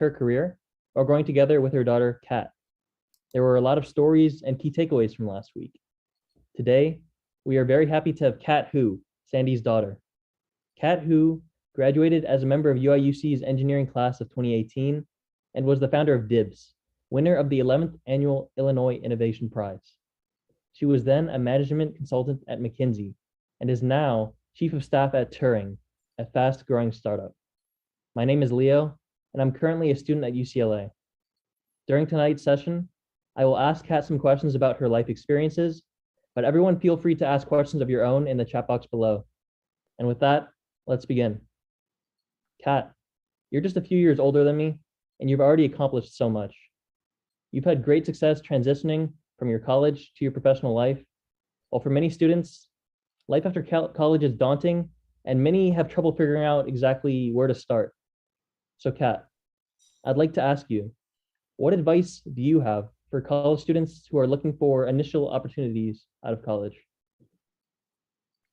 her career while growing together with her daughter, Kat. There were a lot of stories and key takeaways from last week. Today, we are very happy to have Kat Hu, Sandy's daughter. Kat Hu graduated as a member of Uiuc's engineering class of 2018 and was the founder of DIBS, winner of the 11th Annual Illinois Innovation Prize. She was then a management consultant at Mckinsey and is now chief of staff at Turing, a fast-growing startup. My name is Leo, and I'm currently a student at UCLA. During tonight's session, I will ask Kat some questions about her life experiences, but everyone feel free to ask questions of your own in the chat box below. And with that, let's begin. Kat, you're just a few years older than me, and you've already accomplished so much. You've had great success transitioning from your college to your professional life. While for many students, life after college is daunting, and many have trouble figuring out exactly where to start. So Kat, I'd like to ask you, what advice do you have for college students who are looking for initial opportunities out of college?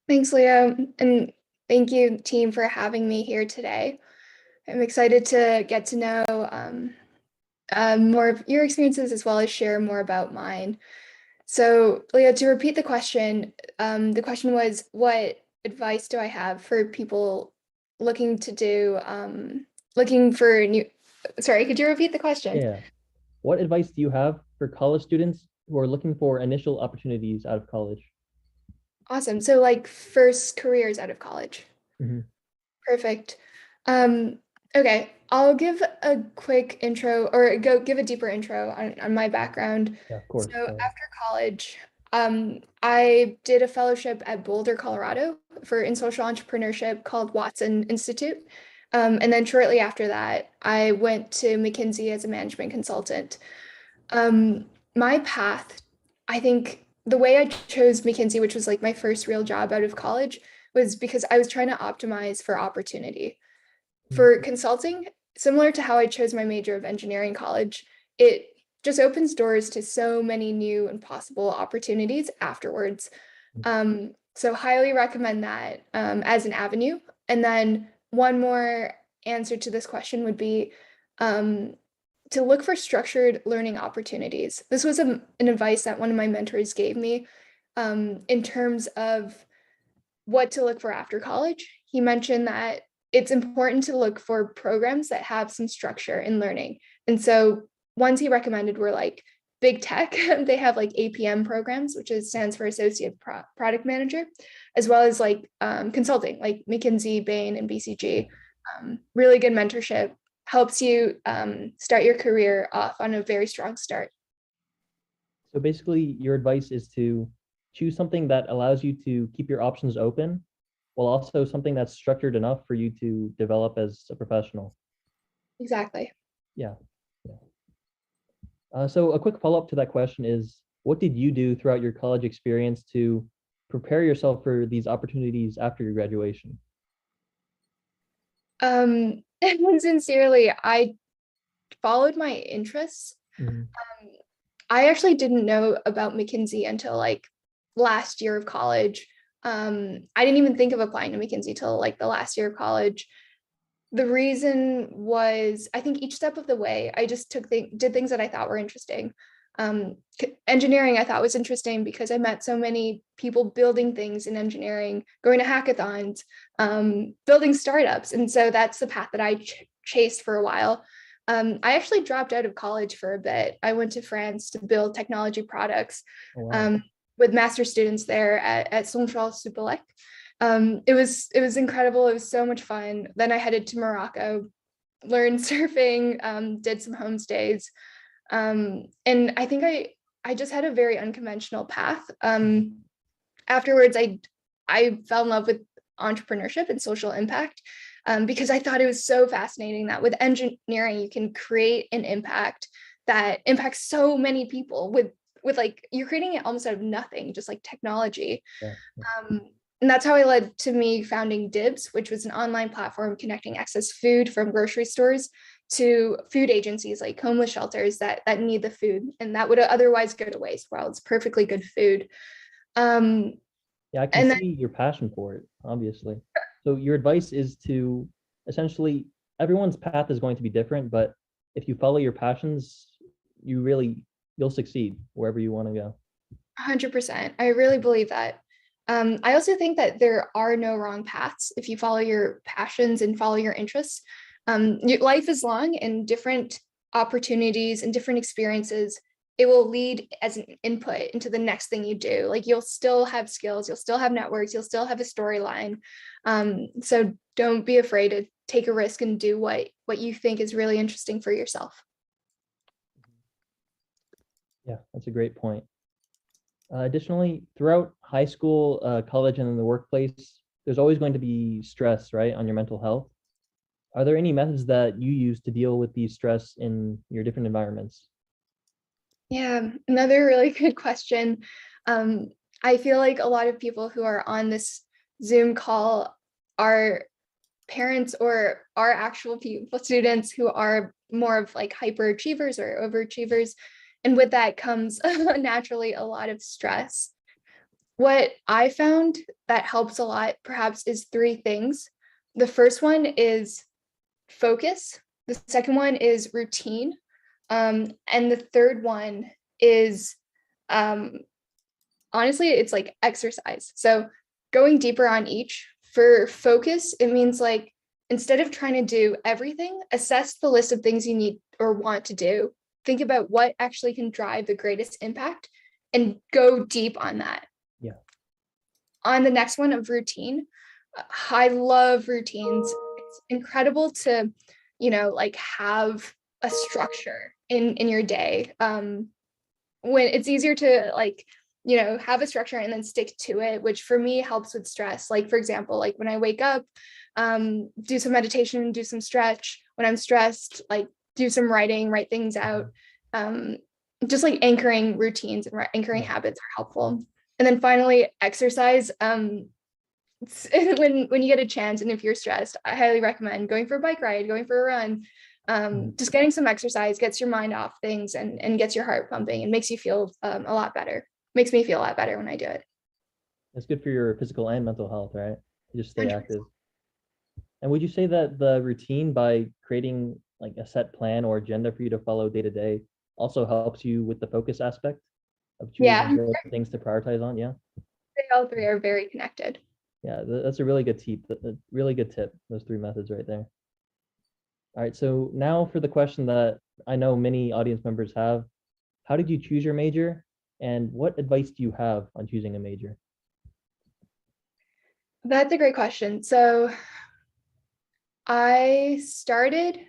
Thanks, Leo, and thank you, team, for having me here today. I'm excited to get to know more of your experiences as well as share more about mine. So, Leo, to repeat the question was, what advice do I have for people looking to do, looking for new, sorry, could you repeat the question? Yeah. What advice do you have for college students who are looking for initial opportunities out of college? Awesome. So like first careers out of college. Mm-hmm. Perfect. Okay, I'll give a quick intro or give a deeper intro on my background. Yeah, of course. So after college, I did a fellowship at Boulder, Colorado in social entrepreneurship called Watson Institute. And then shortly after that, I went to Mckinsey as a management consultant. My path, I think the way I chose Mckinsey, which was like my first real job out of college, was because I was trying to optimize for opportunity. For consulting, similar to how I chose my major of engineering college, it just opens doors to so many new and possible opportunities afterwards. So highly recommend that as an avenue. And then one more answer to this question would be to look for structured learning opportunities. This was an advice that one of my mentors gave me in terms of what to look for after college. He mentioned that it's important to look for programs that have some structure in learning. And so ones he recommended were like big tech. They have like APM programs, which stands for Associate Product Manager, as well as like consulting, like McKinsey, Bain, and BCG. Really good mentorship, helps you start your career off on a very strong start. So basically, your advice is to choose something that allows you to keep your options open, while also something that's structured enough for you to develop as a professional. Exactly. Yeah. So a quick follow-up to that question is, what did you do throughout your college experience to prepare yourself for these opportunities after your graduation? Sincerely, I followed my interests. Mm-hmm. I actually didn't know about Mckinsey until like last year of college. I didn't even think of applying to Mckinsey till like the last year of college. The reason was, I think each step of the way, I just did things that I thought were interesting. Engineering I thought was interesting because I met so many people building things in engineering, going to hackathons, building startups. And so that's the path that I chased for a while. I actually dropped out of college for a bit. I went to France to build technology products. Oh, wow. With master students there at Central Supélec. It was incredible. It was so much fun. Then I headed to Morocco, learned surfing, did some homestays. And I think I just had a very unconventional path. Afterwards, I fell in love with entrepreneurship and social impact because I thought it was so fascinating that with engineering, you can create an impact that impacts so many people with like, you're creating it almost out of nothing, just like technology. Yeah. And that's how I led to me founding DIBS, which was an online platform connecting excess food from grocery stores to food agencies like homeless shelters that need the food and that would otherwise go to waste. Well, it's perfectly good food. Yeah, I can see your passion for it, obviously. So your advice is to essentially, everyone's path is going to be different, but if you follow your passions, you'll succeed wherever you want to go. 100%. I really believe that. I also think that there are no wrong paths if you follow your passions and follow your interests. Life is long, and different opportunities and different experiences, it will lead as an input into the next thing you do. Like, you'll still have skills, you'll still have networks, you'll still have a storyline. So don't be afraid to take a risk and do what you think is really interesting for yourself. Yeah, that's a great point. Additionally, throughout high school, college, and in the workplace, there's always going to be stress, right, on your mental health. Are there any methods that you use to deal with the stress in your different environments? Yeah, another really good question. I feel like a lot of people who are on this Zoom call are parents or are actual people, students who are more of like hyperachievers or overachievers. And with that comes naturally a lot of stress. What I found that helps a lot perhaps is three things. The first one is focus. The second one is routine. And the third one is, honestly, it's like exercise. So going deeper on each. For focus, it means like, instead of trying to do everything, assess the list of things you need or want to do. Think about what actually can drive the greatest impact and go deep on that. Yeah. On the next one of routine, I love routines. It's incredible to, like have a structure in your day. When it's easier to like, have a structure and then stick to it, which for me helps with stress. Like, for example, like when I wake up, do some meditation, do some stretch. When I'm stressed, like do some writing, write things out. Just like anchoring routines and anchoring habits are helpful. And then finally, exercise. When you get a chance, and if you're stressed, I highly recommend going for a bike ride, going for a run. Just getting some exercise gets your mind off things and gets your heart pumping and makes you feel a lot better. Makes me feel a lot better when I do it. It's good for your physical and mental health, right? You just stay active. And would you say that the routine, by creating like a set plan or agenda for you to follow day to day, also helps you with the focus aspect of choosing what things to prioritize on? Yeah. All three are very connected. Yeah, that's a really good tip. Really good tip. Those three methods right there. All right, so now for the question that I know many audience members have: how did you choose your major, and what advice do you have on choosing a major? That's a great question. So I started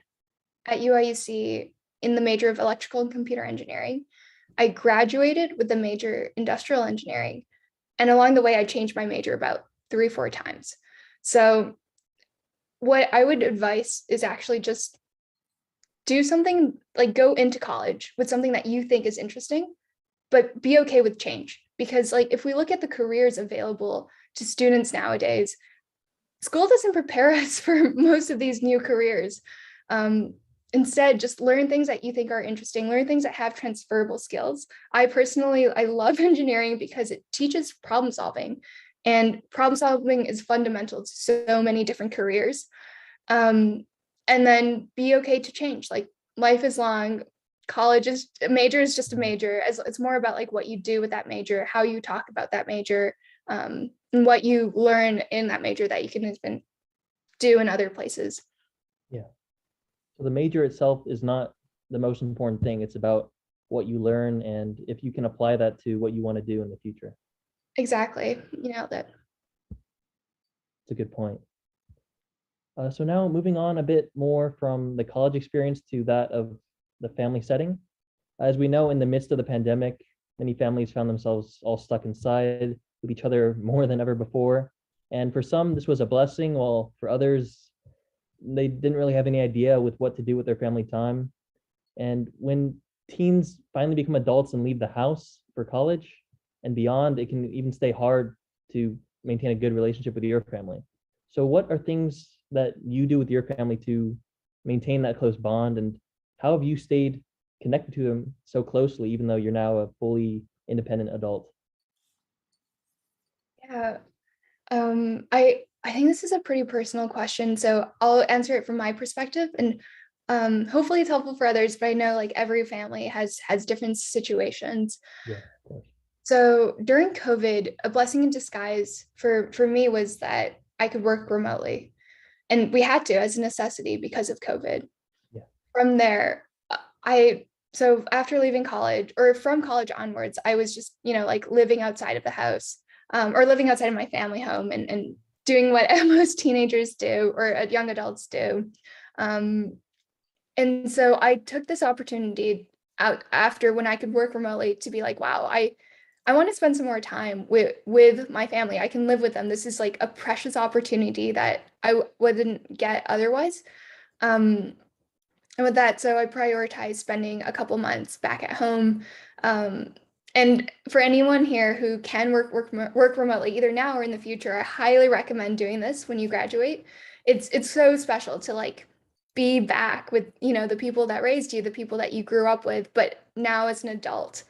at Uiuc in the major of electrical and computer engineering. I graduated with the major industrial engineering. And along the way, I changed my major about 3 or 4 times. So what I would advise is actually just do something, like go into college with something that you think is interesting, but be okay with change. Because like, if we look at the careers available to students nowadays, school doesn't prepare us for most of these new careers. Instead, just learn things that you think are interesting, learn things that have transferable skills. I love engineering because it teaches problem solving, and problem solving is fundamental to so many different careers. And then be okay to change. Like, life is long. A major is just a major. It's more about like what you do with that major, how you talk about that major, and what you learn in that major that you can even do in other places. Yeah. So the major itself is not the most important thing. It's about what you learn and if you can apply that to what you want to do in the future. Exactly. You nailed it. It's a good point. So now moving on a bit more from the college experience to that of the family setting. As we know, in the midst of the pandemic, many families found themselves all stuck inside with each other more than ever before. And for some, this was a blessing, while for others, they didn't really have any idea with what to do with their family time. And when teens finally become adults and leave the house for college and beyond, it can even stay hard to maintain a good relationship with your family. So what are things that you do with your family to maintain that close bond, and how have you stayed connected to them so closely, even though you're now a fully independent adult? Yeah. I think this is a pretty personal question, so I'll answer it from my perspective. And Hopefully it's helpful for others, but I know like every family has different situations. Yeah, of course. So during COVID, a blessing in disguise for me was that I could work remotely, and we had to as a necessity because of COVID. Yeah. From there, so after leaving college, or from college onwards, I was just, like living outside of the house, or living outside of my family home, and doing what most teenagers do, or young adults do. And so I took this opportunity out after, when I could work remotely, to be like, wow, I want to spend some more time with my family. I can live with them. This is like a precious opportunity that I wouldn't get otherwise. And with that, so I prioritized spending a couple months back at home. And for anyone here who can work remotely, either now or in the future, I highly recommend doing this when you graduate. It's so special to like be back with, the people that raised you, the people that you grew up with, but now as an adult.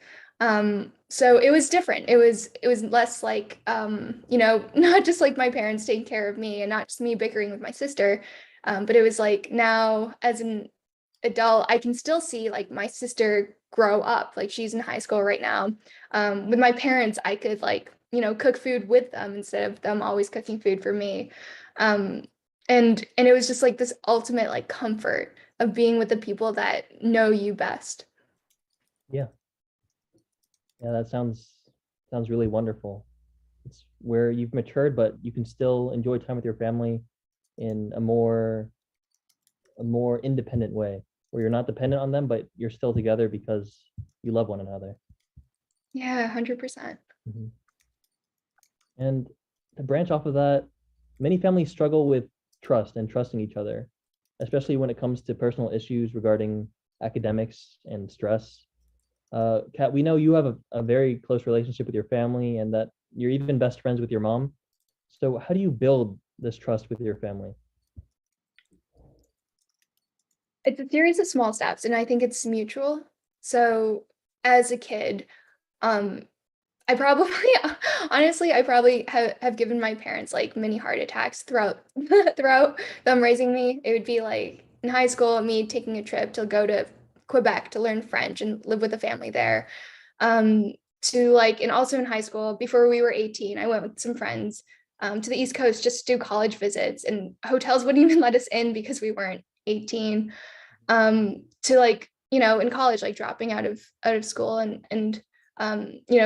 So it was different. It was less like, not just like my parents taking care of me and not just me bickering with my sister. But it was like, now as an adult, I can still see like my sister grow up. Like she's in high school right now. With my parents, I could like, cook food with them instead of them always cooking food for me. And it was just like this ultimate like comfort of being with the people that know you best. Yeah. Yeah, that sounds really wonderful. It's where you've matured, but you can still enjoy time with your family in a more independent way, where you're not dependent on them, but you're still together because you love one another. Yeah, 100%. Mm-hmm. And to branch off of that, many families struggle with trust and trusting each other, especially when it comes to personal issues regarding academics and stress. Kat, we know you have a very close relationship with your family and that you're even best friends with your mom. So how do you build this trust with your family? It's a series of small steps, and I think it's mutual. So as a kid, I probably, honestly, I probably have given my parents like mini heart attacks throughout throughout them raising me. It would be like in high school, me taking a trip to go to Quebec to learn French and live with a family there. To like, and also in high school, before we were 18, I went with some friends to the East Coast just to do college visits, and hotels wouldn't even let us in because we weren't 18. To like, in college, like dropping out of school and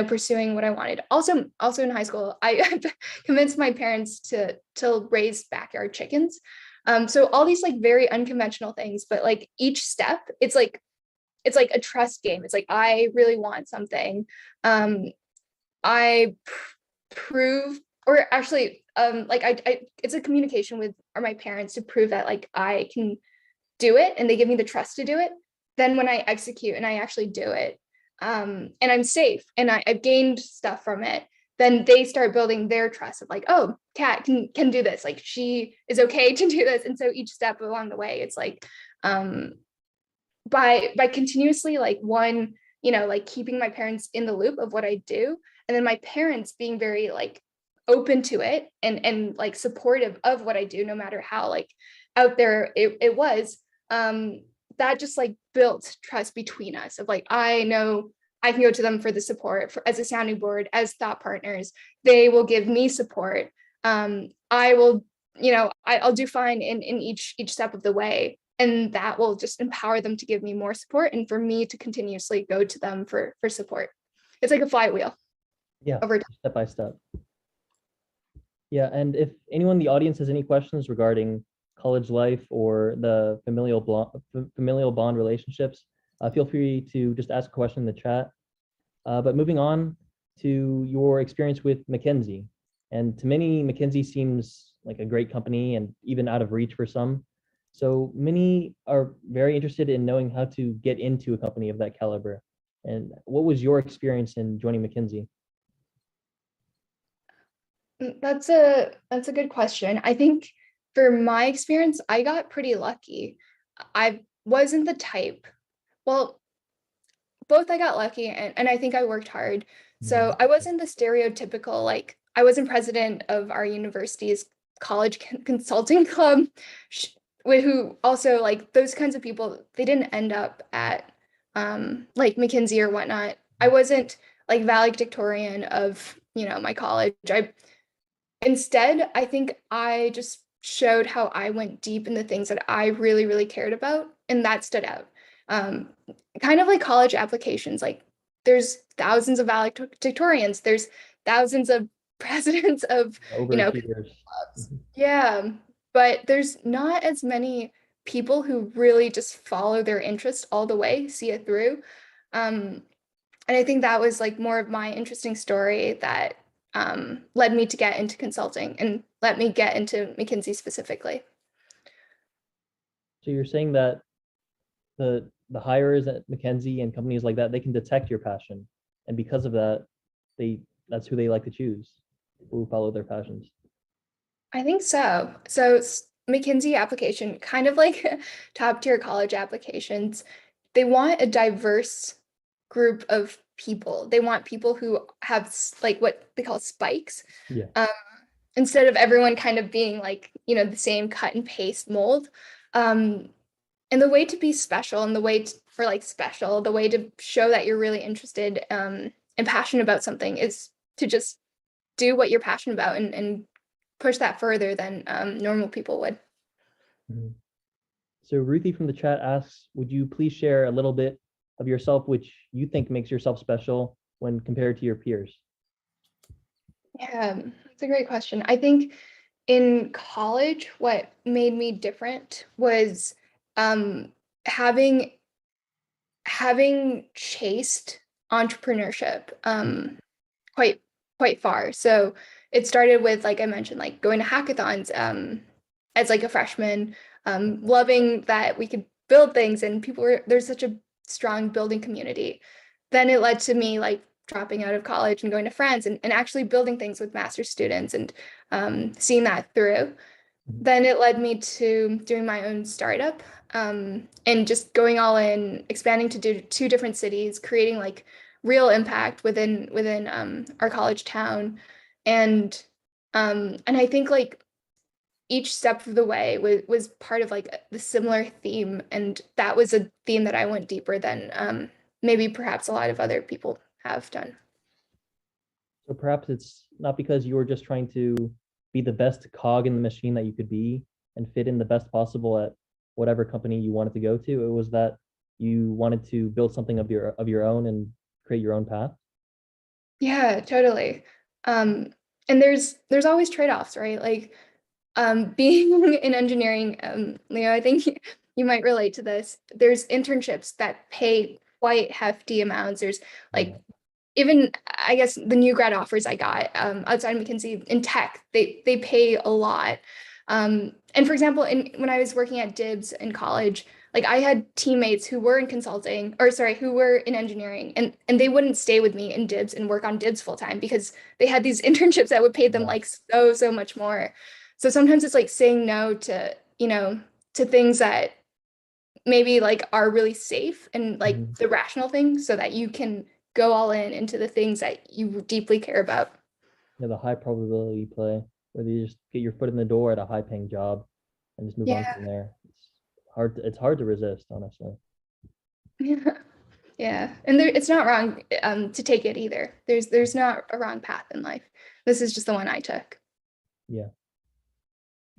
pursuing what I wanted. Also in high school, I convinced my parents to raise backyard chickens. So all these like very unconventional things, but like each step, it's like a trust game. It's like, I really want something. I prove, or actually, like I it's a communication with my parents to prove that like I can do it, and they give me the trust to do it. Then when I execute and I actually do it, and I'm safe and I've gained stuff from it, then they start building their trust of like, oh, Kat can do this. Like she is okay to do this. And so each step along the way, it's like, by continuously like one, like keeping my parents in the loop of what I do. And then my parents being very like open to it and like supportive of what I do, no matter how like out there it was, that just like built trust between us of like, I know I can go to them for the support as a sounding board, as thought partners. They will give me support. I will, I'll do fine in each step of the way. And that will just empower them to give me more support and for me to continuously go to them for support. It's like a flywheel. Yeah, over time. step by step. Yeah, and if anyone in the audience has any questions regarding college life or the familial bond relationships, feel free to just ask a question in the chat. But moving on to your experience with Mckenzie. And to many, Mckenzie seems like a great company and even out of reach for some. So many are very interested in knowing how to get into a company of that caliber. And what was your experience in joining Mckenzie? That's a good question. I think for my experience, I got pretty lucky. I wasn't the type. Well, both I got lucky and I think I worked hard. So I wasn't the stereotypical, like I wasn't president of our university's college consulting club. who also like those kinds of people, they didn't end up at like Mckinsey or whatnot. I wasn't like valedictorian of, my college. Instead, I think I just showed how I went deep in the things that I really, really cared about, and that stood out. Um, Kind of like college applications, like there's thousands of valedictorians, there's thousands of presidents of, Overachievers. clubs. Yeah, but there's not as many people who really just follow their interest all the way, see it through. Um, and I think that was like more of my interesting story that led me to get into consulting and let me get into McKinsey specifically. So you're saying that the hirers at Mackenzie and companies like that, they can detect your passion, and because of that, that's who they like to choose, people who follow their passions. I think so. So McKinsey application, kind of like top tier college applications, they want a diverse group of people. They want people who have like what they call spikes. Yeah. Instead of everyone kind of being like, the same cut and paste mold. And the way to be special and the way for like special, the way to show that you're really interested and passionate about something is to just do what you're passionate about and push that further than normal people would. Mm-hmm. So Ruthie from the chat asks, would you please share a little bit of yourself which you think makes yourself special when compared to your peers? Yeah, that's a great question. I think in college, what made me different was having chased entrepreneurship quite far. So it started with, like I mentioned, like going to hackathons as like a freshman, loving that we could build things and there's such a strong building community. Then it led to me like dropping out of college and going to France and actually building things with master's students and seeing that through. Then it led me to doing my own startup and just going all in, expanding to do 2 different cities, creating like real impact within our college town. And I think like each step of the way was part of like the similar theme. And that was a theme that I went deeper than maybe perhaps a lot of other people have done. So perhaps it's not because you were just trying to be the best cog in the machine that you could be and fit in the best possible at whatever company you wanted to go to. It was that you wanted to build something of your own and create your own path. Yeah, totally. And there's always trade-offs, right? Like being in engineering, Leo, I think you might relate to this. There's internships that pay quite hefty amounts. There's like even, I guess, the new grad offers I got outside Mckinsey in tech, they pay a lot. And for example, when I was working at DIBS in college, like I had teammates who were in consulting, or sorry, who were in engineering, and they wouldn't stay with me in DIBS and work on DIBS full time because they had these internships that would pay them like so much more. So sometimes it's like saying no to, to things that maybe like are really safe and like the rational things so that you can go all in into the things that you deeply care about. Yeah, the high probability play where you just get your foot in the door at a high paying job and just move on from there. It's hard to resist, honestly. Yeah. And it's not wrong to take it either. There's not a wrong path in life. This is just the one I took. Yeah.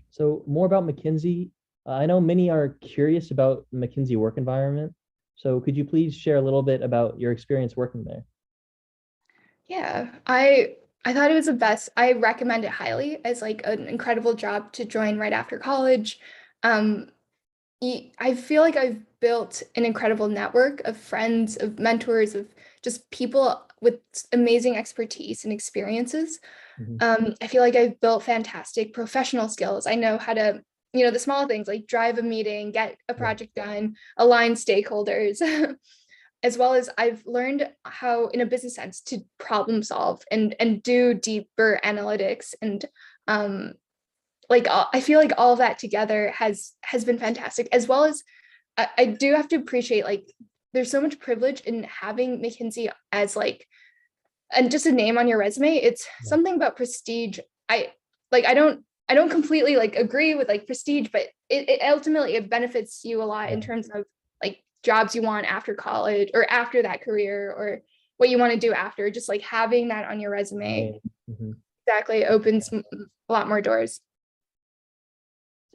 So more about Mckinsey. I know many are curious about the Mckinsey work environment. So could you please share a little bit about your experience working there? Yeah, I thought it was the best. I recommend it highly as like an incredible job to join right after college. Um, I feel like I've built an incredible network of friends, of mentors, of just people with amazing expertise and experiences. I feel like I've built fantastic professional skills. I know how to, the small things like drive a meeting, get a project done, align stakeholders, as well as I've learned how, in a business sense, to problem solve and do deeper analytics. And I feel like all of that together has been fantastic, as well as I do have to appreciate like there's so much privilege in having McKinsey as like and just a name on your resume. It's something about prestige. I don't I don't completely like agree with like prestige, but it ultimately it benefits you a lot in terms of like jobs you want after college or after that career, or what you want to do after. Just like having that on your resume exactly opens a lot more doors.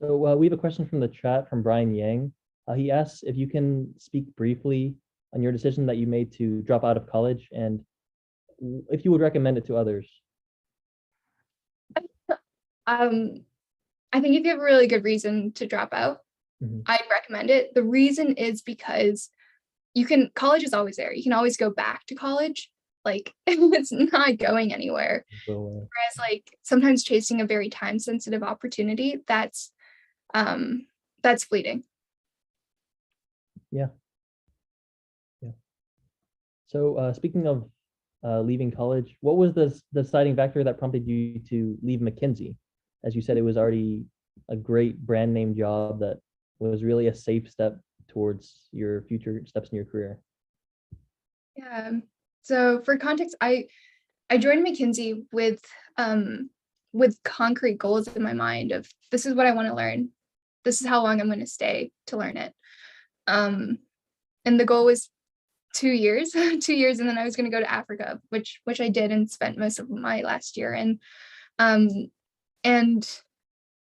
So we have a question from the chat from Brian Yang. He asks if you can speak briefly on your decision that you made to drop out of college and if you would recommend it to others. I think if you have a really good reason to drop out, I'd recommend it. The reason is because college is always there. You can always go back to college. Like it's not going anywhere. Whereas like sometimes chasing a very time sensitive opportunity, that's fleeting. Yeah. So speaking of leaving college, what was the deciding factor that prompted you to leave Mckinsey? As you said, it was already a great brand name job that was really a safe step towards your future steps in your career. Yeah. So for context, I joined Mckinsey with concrete goals in my mind of this is what I want to learn. This is how long I'm going to stay to learn it. And the goal was 2 years, and then I was going to go to Africa, which I did and spent most of my last year in. And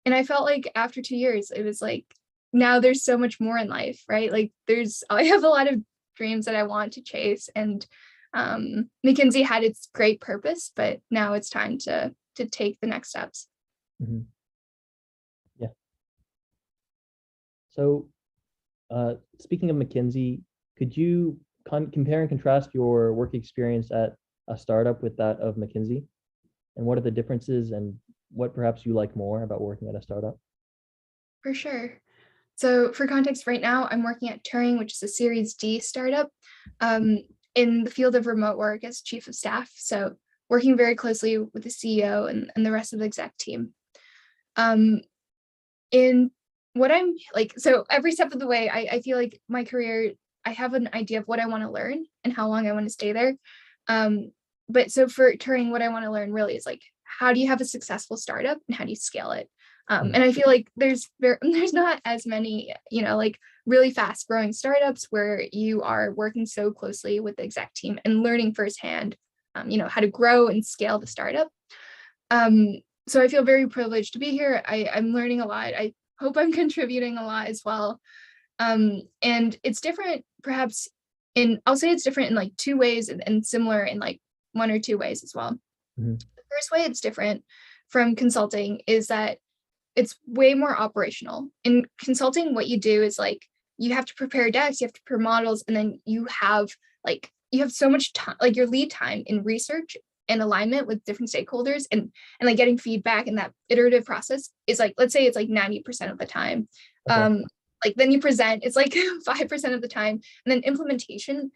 I felt like after 2 years, it was like, now there's so much more in life, right? Like I have a lot of dreams that I want to chase, and Mckinsey had its great purpose, but now it's time to take the next steps. Yeah. So speaking of Mckinsey, could you compare and contrast your work experience at a startup with that of Mckinsey? And what are the differences and what perhaps you like more about working at a startup? For sure. So for context, right now I'm working at Turing, which is a Series D startup in the field of remote work as chief of staff. So working very closely with the CEO and the rest of the exec team. In what I'm like, so every step of the way, I feel like my career, I have an idea of what I want to learn and how long I want to stay there. But so for Turing, what I want to learn really is like, how do you have a successful startup and how do you scale it? And I feel like there's not as many, like really fast growing startups where you are working so closely with the exec team and learning firsthand, how to grow and scale the startup. So I feel very privileged to be here. I'm learning a lot. I hope I'm contributing a lot as well. And it's different, perhaps I'll say it's different in like 2 ways and similar in like 1 or 2 ways as well. The first way it's different from consulting is that it's way more operational. In consulting, what you do is like, you have to prepare decks, you have to prepare models, and then you have so much time, like your lead time in research and alignment with different stakeholders and like getting feedback, and that iterative process is like, let's say it's like 90% of the time. Okay. Like then you present, it's like 5% of the time, and then implementation,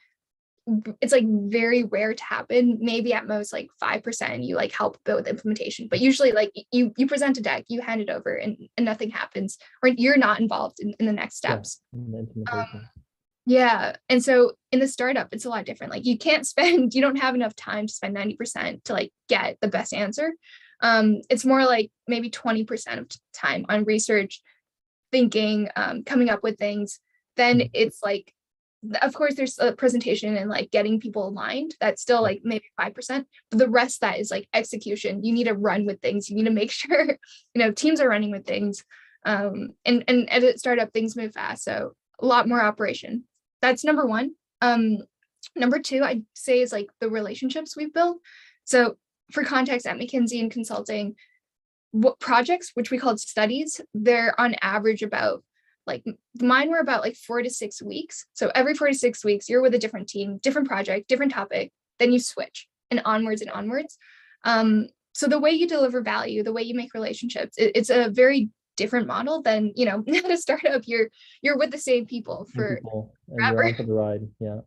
it's like very rare to happen. Maybe at most like 5% you like help build implementation, but usually like you present a deck, you hand it over and nothing happens, or you're not involved in the next steps. Yeah. And so in the startup, it's a lot different. Like you don't have enough time to spend 90% to like get the best answer. It's more like maybe 20% of time on research, thinking, coming up with things. Then it's like, of course there's a presentation and like getting people aligned. That's still like maybe 5%, but the rest of that is like execution. You need to run with things. You need to make sure, teams are running with things. And at a startup, things move fast. So a lot more operation. That's number 1. Number 2, I'd say is like the relationships we've built. So for context, at Mckinsey and consulting, what projects, which we called studies, they're on average about like mine were about like 4 to 6 weeks. So every 4 to 6 weeks, you're with a different team, different project, different topic, then you switch and onwards and onwards. So the way you deliver value, the way you make relationships, it's a very different model than, at a startup, you're with the same people for forever. You're on for the ride. Yeah.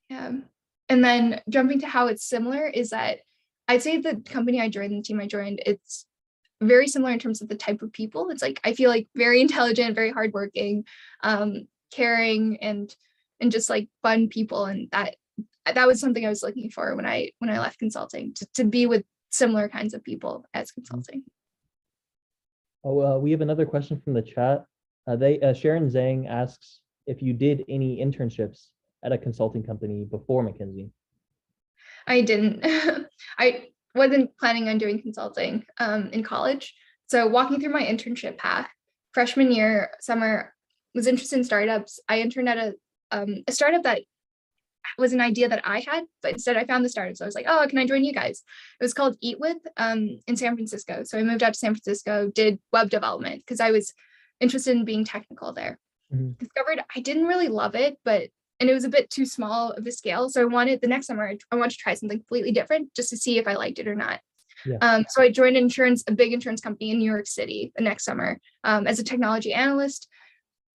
Yeah. And then jumping to how it's similar is that I'd say the company I joined, the team I joined, it's very similar in terms of the type of people. It's like, I feel like very intelligent, very hardworking, caring, and just like fun people. And that was something I was looking for when I left consulting, to be with similar kinds of people as consulting. We have another question from the chat. Sharon Zhang asks if you did any internships at a consulting company before Mckinsey. I didn't. I wasn't planning on doing consulting in college. So walking through my internship path, freshman year, summer, was interested in startups. I interned at a startup that was an idea that I had, but instead I found the startup. So I was like, oh, can I join you guys? It was called Uiuc in San Francisco. So I moved out to San Francisco, did web development because I was interested in being technical there. Mm-hmm. Discovered I didn't really love it, and it was a bit too small of a scale. So the next summer, I wanted to try something completely different just to see if I liked it or not. Yeah. So I joined a big insurance company in New York City the next summer as a technology analyst.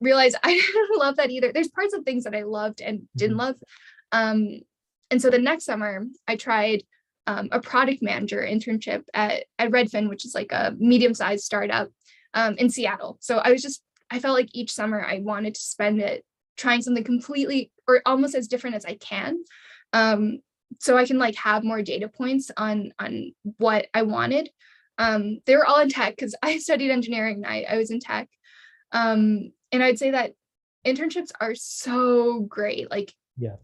Realized I didn't love that either. There's parts of things that I loved and didn't love. And so the next summer, I tried a product manager internship at Redfin, which is like a medium-sized startup in Seattle. So I felt like each summer I wanted to spend it trying something completely or almost as different as I can. So I can like have more data points on what I wanted. They were all in tech because I studied engineering and I was in tech. And I'd say that internships are so great. Like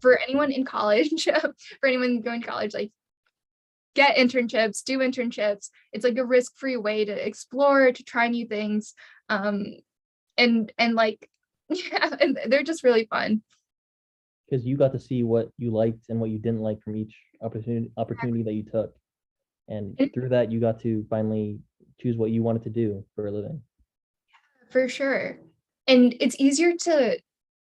for anyone in college, for anyone going to college, like get internships, do internships. It's like a risk-free way to explore, to try new things. And like, yeah, and they're just really fun. Because you got to see what you liked and what you didn't like from each opportunity that you took. And through that, you got to finally choose what you wanted to do for a living. For sure. And it's easier to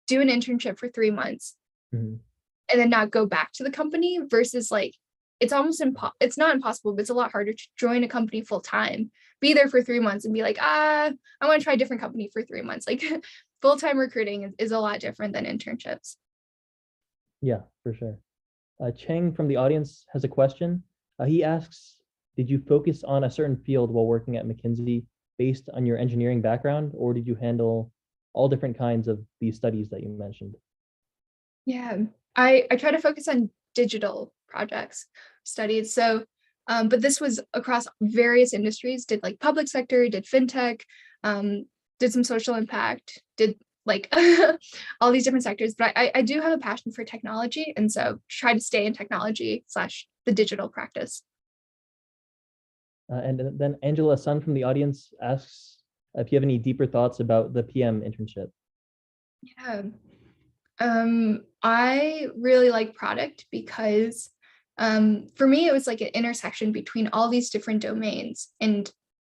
do an internship for 3 months and then not go back to the company versus like, it's almost it's not impossible, but it's a lot harder to join a company full time, be there for 3 months and be like, I want to try a different company for 3 months. Like full-time recruiting is a lot different than internships. Yeah, for sure. Cheng from the audience has a question. He asks, did you focus on a certain field while working at Mckinsey based on your engineering background, or did you handle all different kinds of these studies that you mentioned? Yeah, I try to focus on digital projects studied. So, but this was across various industries, did like public sector, did fintech, did some social impact, did like all these different sectors. But I do have a passion for technology. And so try to stay in technology / the digital practice. And then Angela Sun from the audience asks if you have any deeper thoughts about the PM internship. Yeah. I really like product because for me, it was like an intersection between all these different domains. And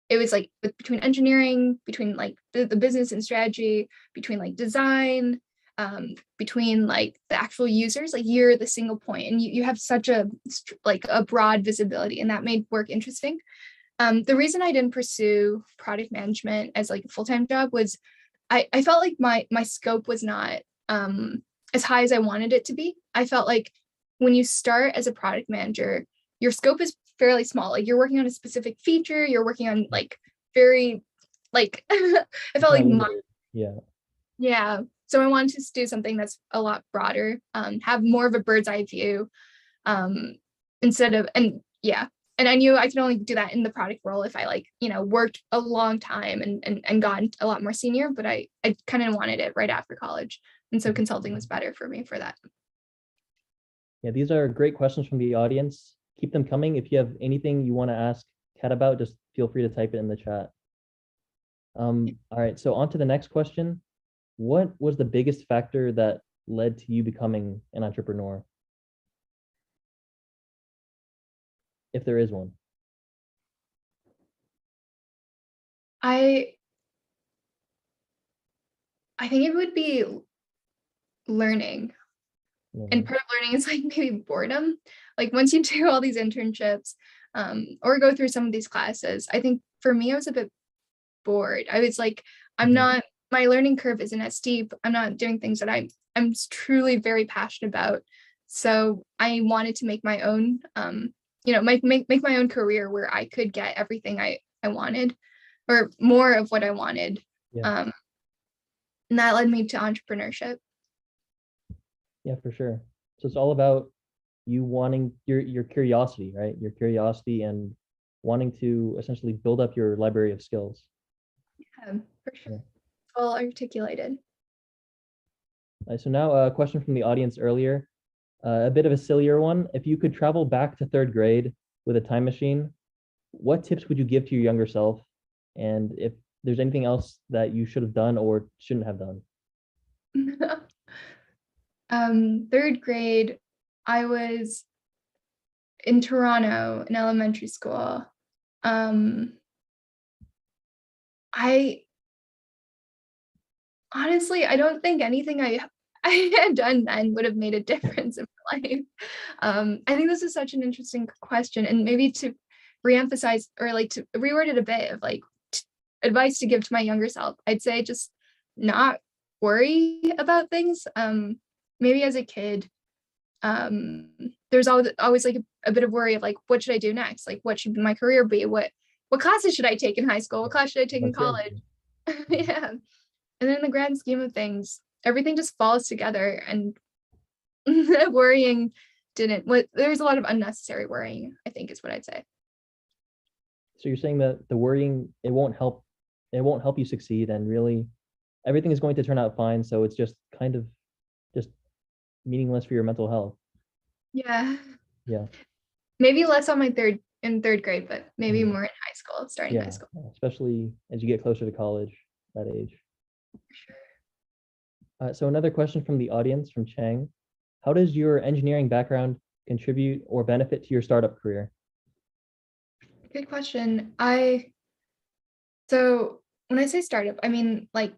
it was like between engineering, between like the business and strategy, between like design, between like the actual users, like you're the single point and you have such a broad visibility, and that made work interesting. The reason I didn't pursue product management as like a full-time job was I felt like my scope was not as high as I wanted it to be. I felt like when you start as a product manager, your scope is fairly small. Like you're working on a specific feature, you're working on like very like I felt like yeah. So I wanted to do something that's a lot broader, have more of a bird's eye view, instead of and I knew I could only do that in the product role if I like, worked a long time and gotten a lot more senior, but I kind of wanted it right after college. And so consulting was better for me for that. Yeah, these are great questions from the audience. Keep them coming. If you have anything you want to ask Kat about, just feel free to type it in the chat. All right, so on to the next question. What was the biggest factor that led to you becoming an entrepreneur? If there is one. I think it would be learning. And part of learning is like maybe boredom. Like once you do all these internships or go through some of these classes, I think for me, I was a bit bored. I was like, my learning curve isn't as steep. I'm not doing things that I'm truly very passionate about. So I wanted to make my own, make my own career where I could get everything I wanted or more of what I wanted. Yeah. And that led me to entrepreneurship. Yeah, for sure. So it's all about you wanting your curiosity, right? Your curiosity and wanting to essentially build up your library of skills. For sure. Yeah. Well articulated. So now a question from the audience earlier, a bit of a sillier one. If you could travel back to third grade with a time machine, what tips would you give to your younger self? And if there's anything else that you should have done or shouldn't have done? Third grade, I was in Toronto in elementary school. I honestly, I don't think anything I had done then would have made a difference in my life. I think this is such an interesting question, and maybe to reemphasize or like to reword it a bit of like advice to give to my younger self, I'd say just not worry about things. Maybe as a kid, there's always like a bit of worry of like, what should I do next? Like, what should my career be? What classes should I take in high school? What class should I take in college? Yeah. And then in the grand scheme of things, everything just falls together, and worrying there's a lot of unnecessary worrying, I think is what I'd say. So you're saying that the worrying, it won't help you succeed, and really everything is going to turn out fine. So it's just kind of just meaningless for your mental health. Yeah. Yeah. Maybe less on in third grade, but maybe more in high school, starting high school. Especially as you get closer to college, that age. For sure. So another question from the audience from Chang. How does your engineering background contribute or benefit to your startup career? Good question. So when I say startup, I mean like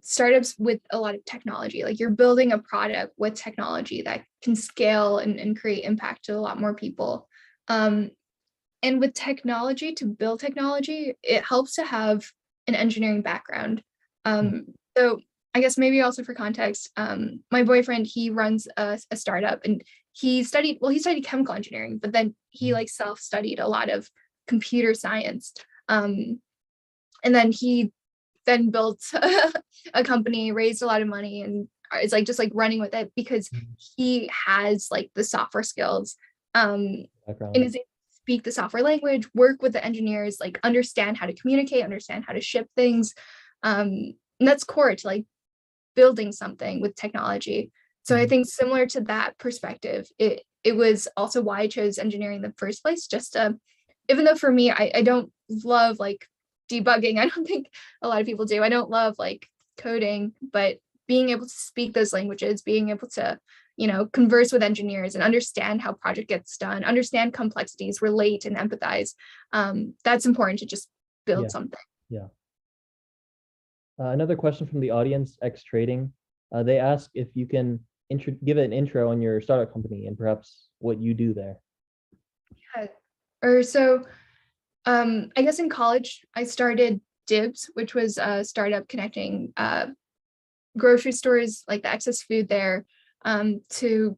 startups with a lot of technology. Like you're building a product with technology that can scale and create impact to a lot more people. And with technology, to build technology, it helps to have an engineering background. So I guess maybe also for context, my boyfriend, he runs a startup, and he studied chemical engineering, but then he like self-studied a lot of computer science. And then he built a company, raised a lot of money, and is like just like running with it because he has like the software skills, and is able to speak the software language, work with the engineers, like understand how to communicate, understand how to ship things. And that's core to like building something with technology. So I think similar to that perspective, it was also why I chose engineering in the first place. Just even though for me, I don't love like debugging. I don't think a lot of people do. I don't love like coding, but being able to speak those languages, being able to, converse with engineers and understand how project gets done, understand complexities, relate and empathize. That's important to just build something. Yeah. Another question from the audience, X Trading. They ask if you can give an intro on your startup company and perhaps what you do there. Yeah. I guess in college, I started Dibs, which was a startup connecting grocery stores, like the excess food there, to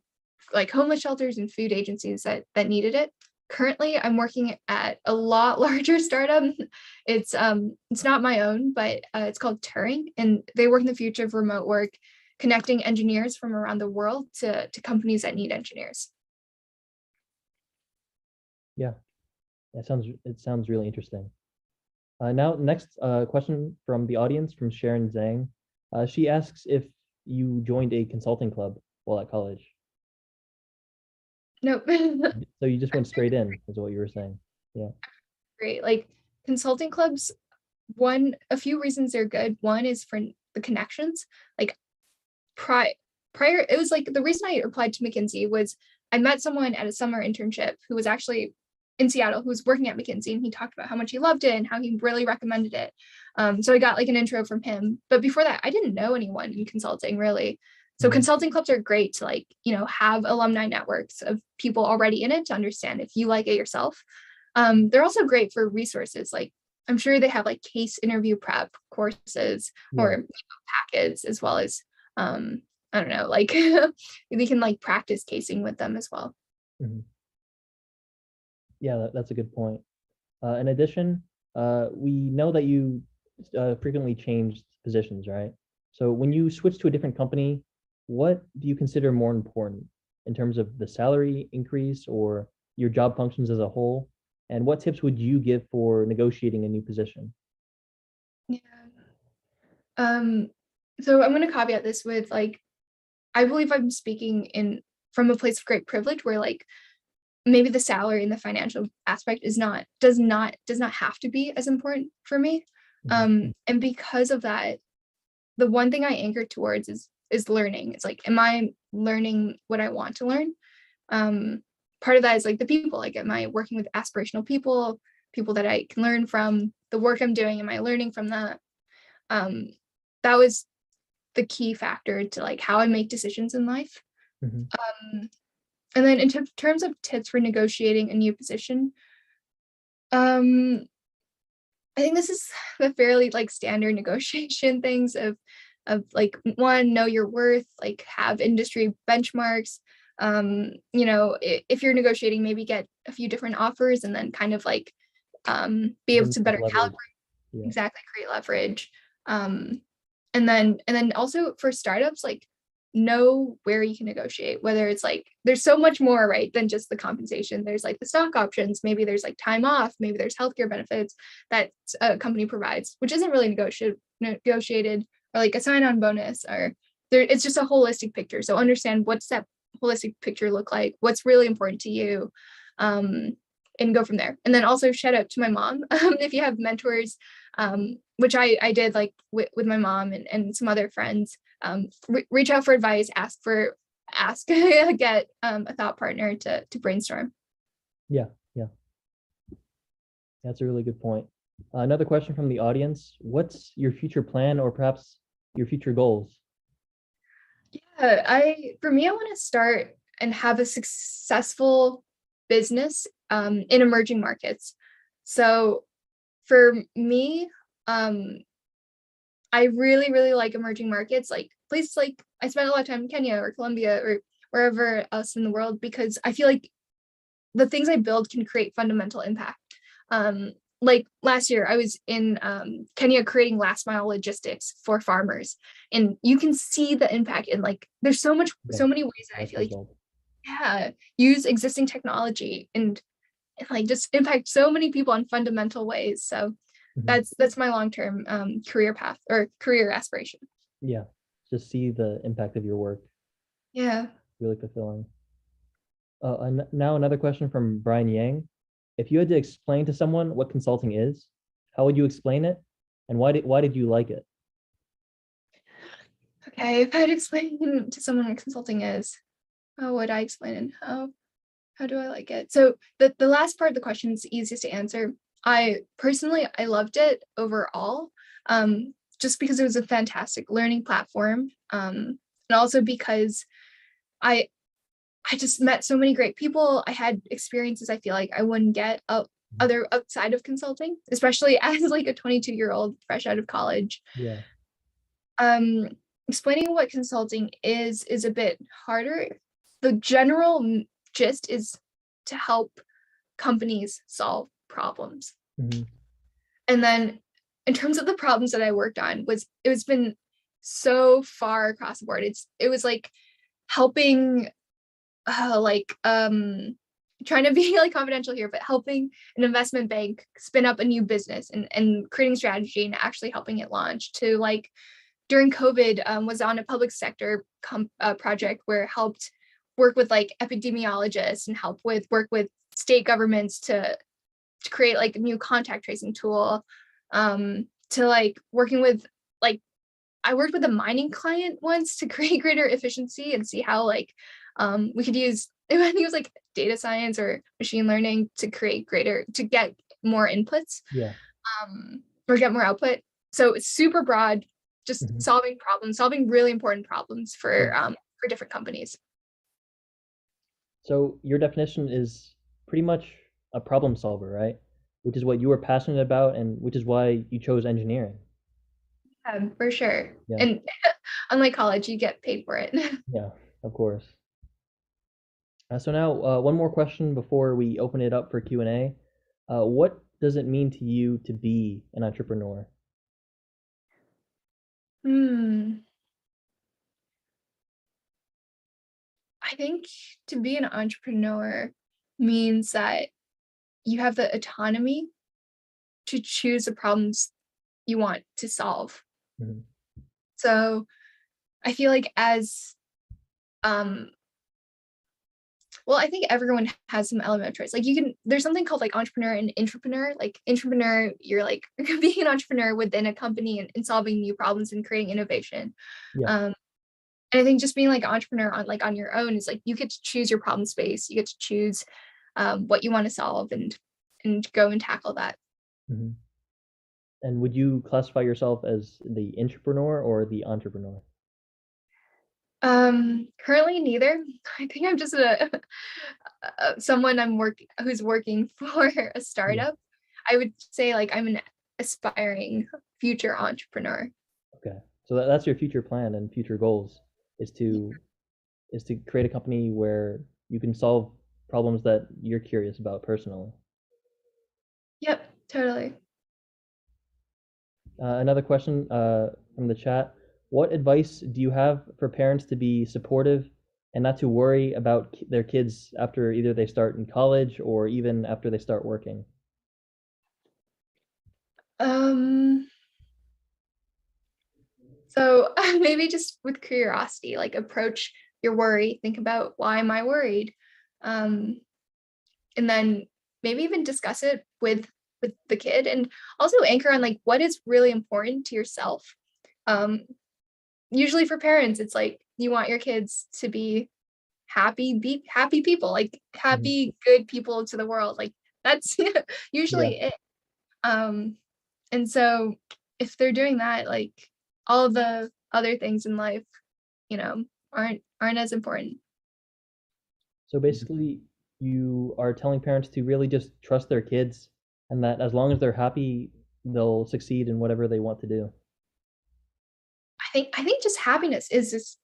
like homeless shelters and food agencies that needed it. Currently, I'm working at a lot larger startup. It's not my own, but it's called Turing, and they work in the future of remote work, connecting engineers from around the world to companies that need engineers. Yeah. It sounds really interesting. Now, next question from the audience from Sharon Zhang. She asks if you joined a consulting club while at college. Nope. So you just went straight in, is what you were saying. Yeah. Great. Like consulting clubs, a few reasons they're good. One is for the connections. Like prior, it was like the reason I applied to Mckinsey was I met someone at a summer internship who was actually in Seattle who was working at Mckinsey, and he talked about how much he loved it and how he really recommended it. So I got like an intro from him. But before that, I didn't know anyone in consulting really. So consulting clubs are great to like, have alumni networks of people already in it to understand if you like it yourself. They're also great for resources. Like I'm sure they have like case interview prep courses or packets, as well as, I don't know, like they can like practice casing with them as well. Yeah, that's a good point. In addition, we know that you frequently changed positions, right? So when you switch to a different company, what do you consider more important in terms of the salary increase or your job functions as a whole? And what tips would you give for negotiating a new position? Yeah, So I'm going to caveat this with like, I believe I'm speaking from a place of great privilege where like maybe the salary and the financial aspect does not have to be as important for me. And because of that, the one thing I anchor towards is learning. It's like, am I learning what I want to learn? Part of that is like the people, like, am I working with aspirational people that I can learn from? The work I'm doing, am I learning from that? That was the key factor to like how I make decisions in life. And then in terms of tips for negotiating a new position, I think this is the fairly like standard negotiation things of like, one, know your worth, like have industry benchmarks. If you're negotiating, maybe get a few different offers and then kind of like be able to better calibrate. Yeah. Exactly, create leverage. And then also for startups, like know where you can negotiate, whether it's like there's so much more, right, than just the compensation. There's like the stock options, maybe there's like time off, maybe there's healthcare benefits that a company provides, which isn't really negotiated, or like a sign-on bonus, or it's just a holistic picture. So understand what's that holistic picture look like, what's really important to you, and go from there. And then also shout out to my mom. If you have mentors, which I did like with my mom and some other friends, reach out for advice, get a thought partner to brainstorm. Yeah. That's a really good point. Another question from the audience: what's your future plan, or perhaps your future goals? Yeah, for me, I want to start and have a successful business in emerging markets. So for me, I really, really like emerging markets, like places like I spent a lot of time in Kenya or Colombia or wherever else in the world, because I feel like the things I build can create fundamental impact. Like last year, I was in Kenya creating last mile logistics for farmers, and you can see the impact. And like, there's so many ways that I feel like, use existing technology and like just impact so many people on fundamental ways. So that's my long-term career path or career aspiration. Yeah, just see the impact of your work. Yeah, really fulfilling. And now another question from Brian Yang: if you had to explain to someone what consulting is, how would you explain it, and why did you like it? Okay, if I had to explain to someone what consulting is, how would I explain it? How do I like it? So the last part of the question is the easiest to answer. I loved it overall, just because it was a fantastic learning platform, and also because I just met so many great people. I had experiences I feel like I wouldn't get other outside of consulting, especially as like a 22-year-old fresh out of college. Yeah. Explaining what consulting is a bit harder. The general gist is to help companies solve problems. And then in terms of the problems that I worked on, it's been so far across the board. It was like helping trying to be like confidential here, but helping an investment bank spin up a new business and creating strategy and actually helping it launch, to like during COVID, was on a public sector project where helped work with like epidemiologists and work with state governments to create like a new contact tracing tool, to like working with like, I worked with a mining client once to create greater efficiency and see how like we could use, I think it was like data science or machine learning to get more inputs, or get more output. So it's super broad, just solving really important problems for different companies. So your definition is pretty much a problem solver, right? Which is what you were passionate about, and which is why you chose engineering. For sure. Yeah. And unlike college, you get paid for it. Yeah, of course. So now one more question before we open it up for Q&A. What does it mean to you to be an entrepreneur? I think to be an entrepreneur means that you have the autonomy to choose the problems you want to solve. So I feel like well, I think everyone has some element of choice. Like there's something called like entrepreneur and intrapreneur. Like intrapreneur, you're like being an entrepreneur within a company and solving new problems and creating innovation. Yeah. And I think just being like an entrepreneur on your own is like, you get to choose your problem space. You get to choose what you want to solve and go and tackle that. Mm-hmm. And would you classify yourself as the intrapreneur or the entrepreneur? Currently neither. I think I'm just someone who's working for a startup. I would say like I'm an aspiring future entrepreneur. Okay. So that's your future plan and future goals is to create a company where you can solve problems that you're curious about personally. Yep, totally. Another question from the chat. What advice do you have for parents to be supportive and not to worry about their kids after either they start in college or even after they start working? So maybe just with curiosity, like approach your worry, think about why am I worried? And then maybe even discuss it with the kid, and also anchor on like what is really important to yourself. Usually for parents, it's like you want your kids to be happy people, like happy, good people to the world. Like that's usually it. And so if they're doing that, like all of the other things in life, aren't as important. So basically, you are telling parents to really just trust their kids and that as long as they're happy, they'll succeed in whatever they want to do. I think just happiness is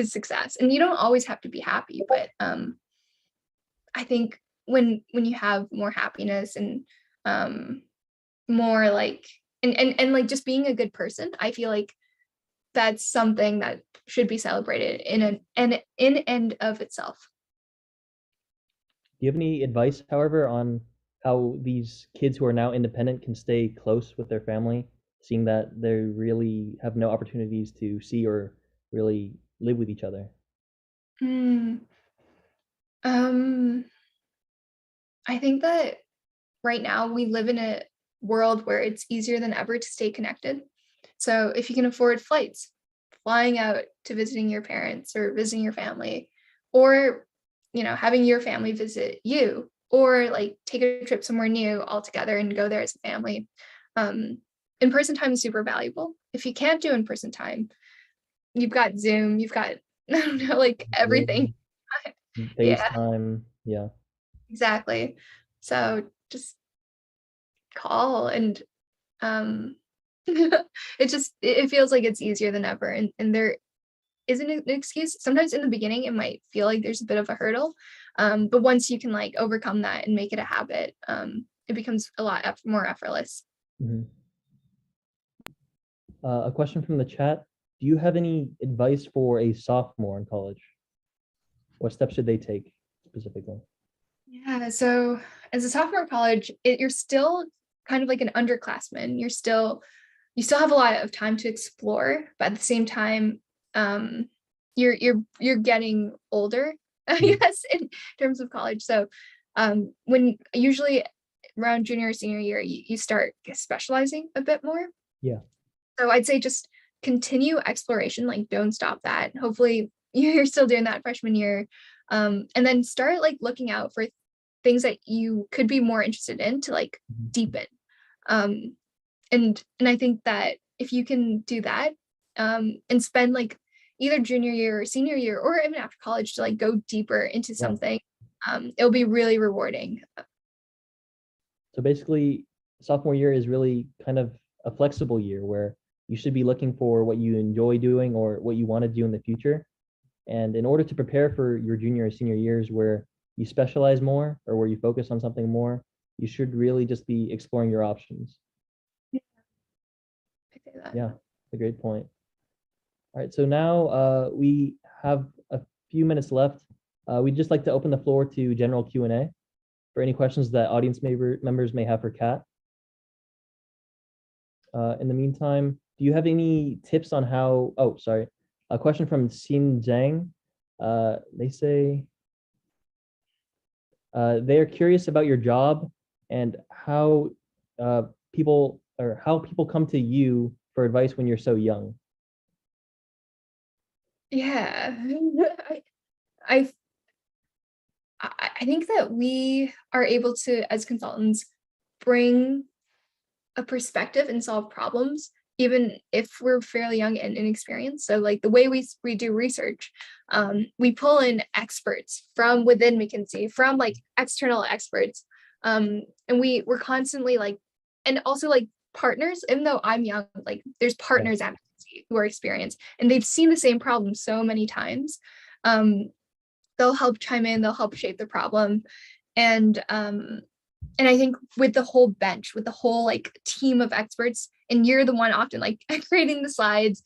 success, and you don't always have to be happy, but I think when you have more happiness and more like and like just being a good person, I feel like that's something that should be celebrated in and of itself. Do you have any advice, however, on how these kids who are now independent can stay close with their family, seeing that they really have no opportunities to see or really live with each other? I think that right now we live in a world where it's easier than ever to stay connected. So if you can afford flights, flying out to visiting your parents or visiting your family, or having your family visit you, or like take a trip somewhere new all together and go there as a family. In-person time is super valuable. If you can't do in-person time, you've got Zoom, you've got I don't know, like everything. Yeah, FaceTime, yeah. exactly. So just call and it feels like it's easier than ever, and there isn't an excuse. Sometimes in the beginning it might feel like there's a bit of a hurdle, but once you can like overcome that and make it a habit, it becomes a lot more effortless. A question from the chat. Do you have any advice for a sophomore in college? What steps should they take specifically? Yeah, so as a sophomore in college, you're still kind of like an underclassman. You still have a lot of time to explore, but at the same time, you're getting older, I guess, in terms of college. So when usually around junior or senior year, you start specializing a bit more. Yeah. So I'd say just continue exploration, like don't stop that. Hopefully you're still doing that freshman year. And then start like looking out for things that you could be more interested in to like deepen. And I think that if you can do that, and spend like either junior year or senior year or even after college to like go deeper into something, it'll be really rewarding. So basically, sophomore year is really kind of a flexible year where you should be looking for what you enjoy doing or what you want to do in the future. And in order to prepare for your junior or senior years where you specialize more or where you focus on something more, you should really just be exploring your options. Yeah, I say that. Yeah, a great point. All right, so now we have a few minutes left. We'd just like to open the floor to general Q&A for any questions that audience members may have for Kat. In the meantime, do you have any tips on how, oh, sorry, a question from Xin Zhang. They say they are curious about your job and how people come to you for advice when you're so young. Yeah. I think that we are able to, as consultants, bring a perspective and solve problems, even if we're fairly young and inexperienced. So like the way we do research, we pull in experts from within Mckinsey, from like external experts. And we're constantly like, and also like partners, even though I'm young, like there's partners at Mckinsey who are experienced and they've seen the same problem so many times. They'll help chime in, they'll help shape the problem. And I think with the whole bench, with the whole like team of experts, and you're the one often like creating the slides,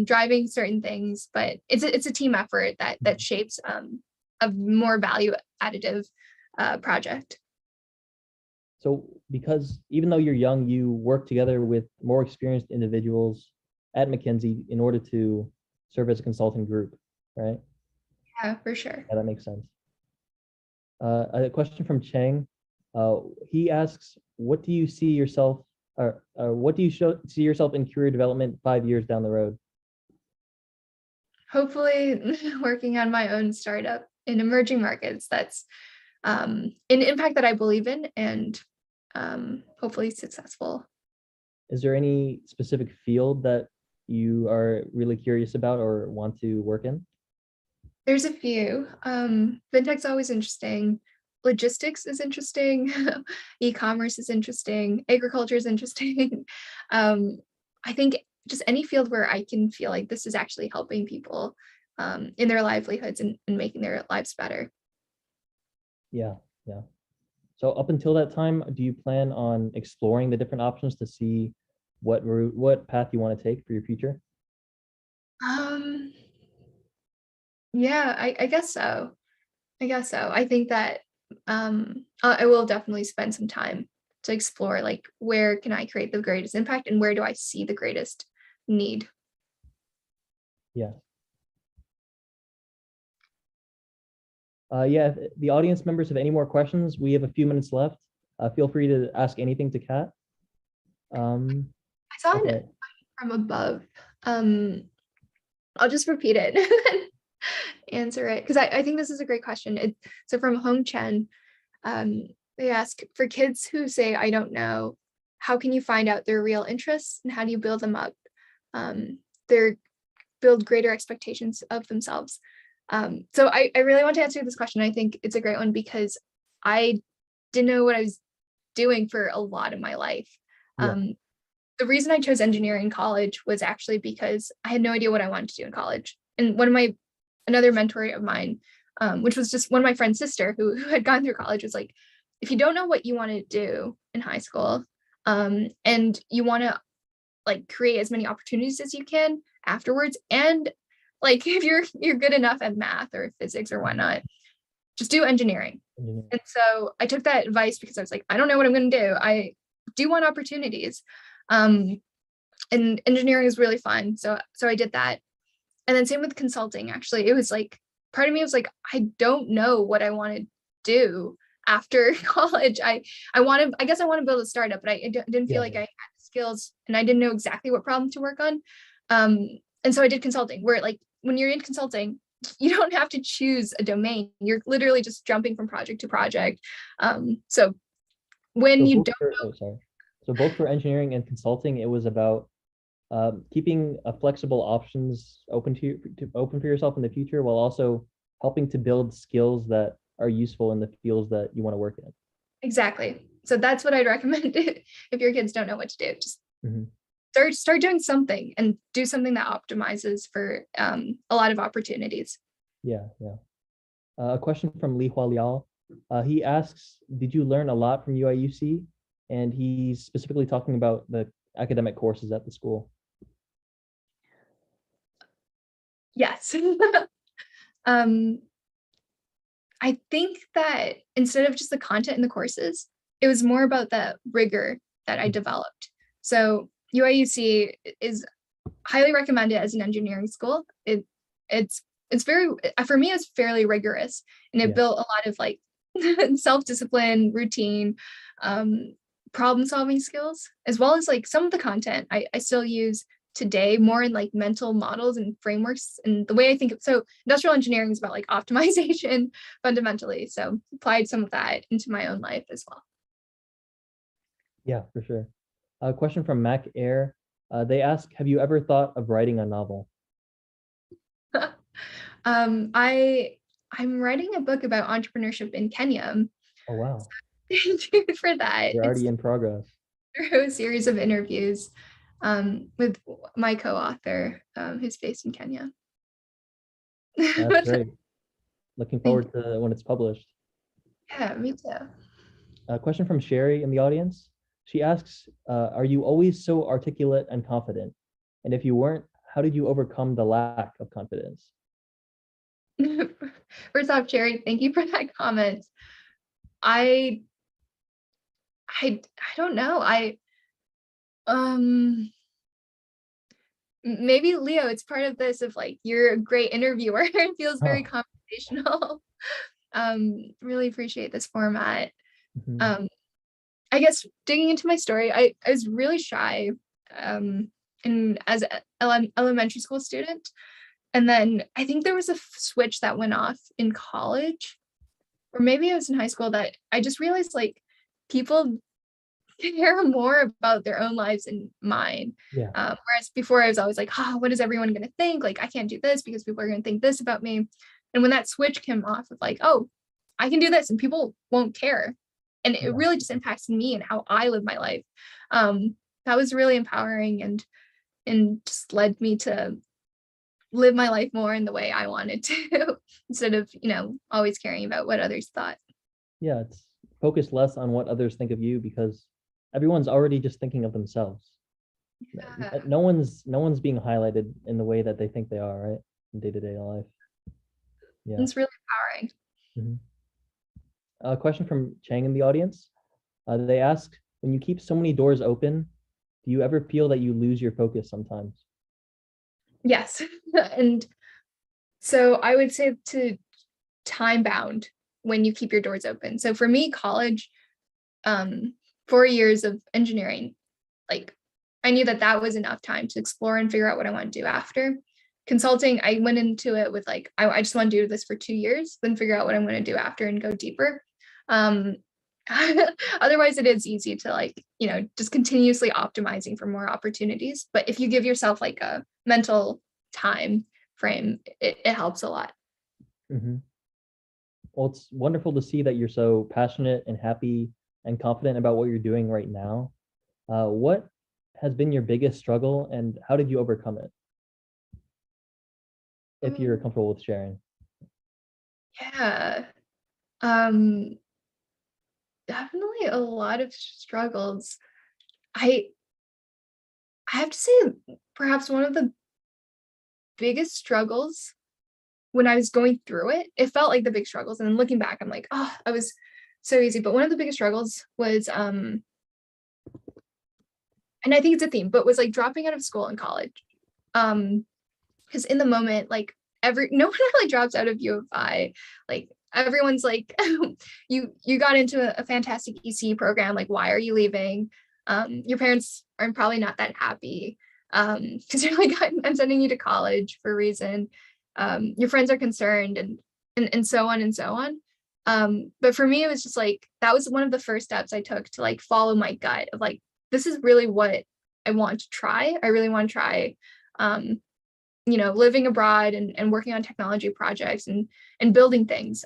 driving certain things, but it's a team effort that shapes a more value additive project. So because even though you're young, you work together with more experienced individuals at Mckinsey in order to serve as a consulting group, right? Yeah, for sure. Yeah, that makes sense. A question from Chang. He asks, what do you see yourself, or what do you see yourself in career development 5 years down the road? Hopefully working on my own startup in emerging markets that's an impact that I believe in and hopefully successful. Is there any specific field that you are really curious about or want to work in? There's a few. Fintech's always interesting. Logistics is interesting. E-commerce is interesting. Agriculture is interesting. I think just any field where I can feel like this is actually helping people in their livelihoods and making their lives better. Yeah. So up until that time, do you plan on exploring the different options to see what path you want to take for your future? Yeah, I guess so. I think that I will definitely spend some time to explore like where can I create the greatest impact and where do I see the greatest need. Yeah. Yeah, if the audience members have any more questions, we have a few minutes left. Feel free to ask anything to Kat. I saw it from above. I'll just repeat it and answer it because I think this is a great question. So from Hong Chen, they ask, for kids who say, I don't know, how can you find out their real interests and how do you build them up? Build greater expectations of themselves. So I really want to answer this question. I think it's a great one because I didn't know what I was doing for a lot of my life. The reason I chose engineering in college was actually because I had no idea what I wanted to do in college. And another mentor of mine, which was just one of my friend's sister who had gone through college, was like, if you don't know what you want to do in high school, and you want to like create as many opportunities as you can afterwards, and like if you're good enough at math or physics or whatnot, just do engineering. And so I took that advice because I was like, I don't know what I'm going to do. I do want opportunities. And engineering is really fun. So I did that. And then same with consulting, actually. It was like, part of me was like, I don't know what I want to do after college. I guess I want to build a startup, but I didn't feel like I had the skills and I didn't know exactly what problem to work on. And so I did consulting, where like when you're in consulting, you don't have to choose a domain. You're literally just jumping from project to project. So both for engineering and consulting, it was about keeping flexible options open for yourself in the future, while also helping to build skills that are useful in the fields that you want to work in. Exactly. So that's what I'd recommend if your kids don't know what to do. Just start doing something and do something that optimizes for a lot of opportunities. Yeah. A question from Li Hua Liao. He asks, did you learn a lot from UIUC? And he's specifically talking about the academic courses at the school. Yes. I think that instead of just the content in the courses, it was more about the rigor that I developed. So UIUC is highly recommend it as an engineering school. It's very, for me, it's fairly rigorous, and it built a lot of like self-discipline, routine, problem solving skills, as well as like some of the content I still use today more in like mental models and frameworks. And the way I think so industrial engineering is about like optimization fundamentally. So applied some of that into my own life as well. Yeah, for sure. A question from Mac Air. They ask, have you ever thought of writing a novel? I'm writing a book about entrepreneurship in Kenya. Oh, wow. Thank you for that. You're already in progress. Through a series of interviews with my co-author, who's based in Kenya. That's great. Looking forward to when it's published. Yeah, me too. A question from Sherry in the audience. She asks, are you always so articulate and confident? And if you weren't, how did you overcome the lack of confidence? First off, Sherry, thank you for that comment. I don't know. Maybe Leo, it's part of this of like, you're a great interviewer. It feels very conversational. Really appreciate this format. Mm-hmm. I guess digging into my story, I was really shy and as an elementary school student. And then I think there was a switch that went off in college, or maybe I was in high school, that I just realized like people care more about their own lives than mine. Yeah. Whereas before I was always like, what is everyone going to think? Like, I can't do this because people are going to think this about me. And when that switch came off of like, oh, I can do this and people won't care. And it really just impacts me and how I live my life. That was really empowering and just led me to live my life more in the way I wanted to, instead of, always caring about what others thought. Yeah, it's focus less on what others think of you, because everyone's already just thinking of themselves. Yeah. No one's being highlighted in the way that they think they are, right? In day-to-day life. Yeah. It's really empowering. Mm-hmm. A question from Chang in the audience. They ask, when you keep so many doors open, do you ever feel that you lose your focus sometimes? Yes. And so I would say to time bound when you keep your doors open. So for me, college, 4 years of engineering, like I knew that was enough time to explore and figure out what I want to do after. Consulting, I went into it with like, I just want to do this for 2 years, then figure out what I'm going to do after and go deeper. Otherwise it is easy to like, just continuously optimizing for more opportunities. But if you give yourself like a mental time frame, it helps a lot. Mm-hmm. Well, it's wonderful to see that you're so passionate and happy and confident about what you're doing right now. What has been your biggest struggle and how did you overcome it? If you're comfortable with sharing. Yeah. Definitely a lot of struggles. I have to say, perhaps one of the biggest struggles when I was going through it, it felt like the big struggles. And then looking back, I'm like, I was so easy. But one of the biggest struggles was, and I think it's a theme, but was like dropping out of school in college. Because in the moment, like no one really drops out of U of I. Like everyone's like, you got into a fantastic EC program. Like, why are you leaving? Your parents are probably not that happy because you're like, I'm sending you to college for a reason. Your friends are concerned and so on and so on. But for me, it was just like, that was one of the first steps I took to like follow my gut of like, this is really what I want to try. I really want to try, living abroad and working on technology projects and building things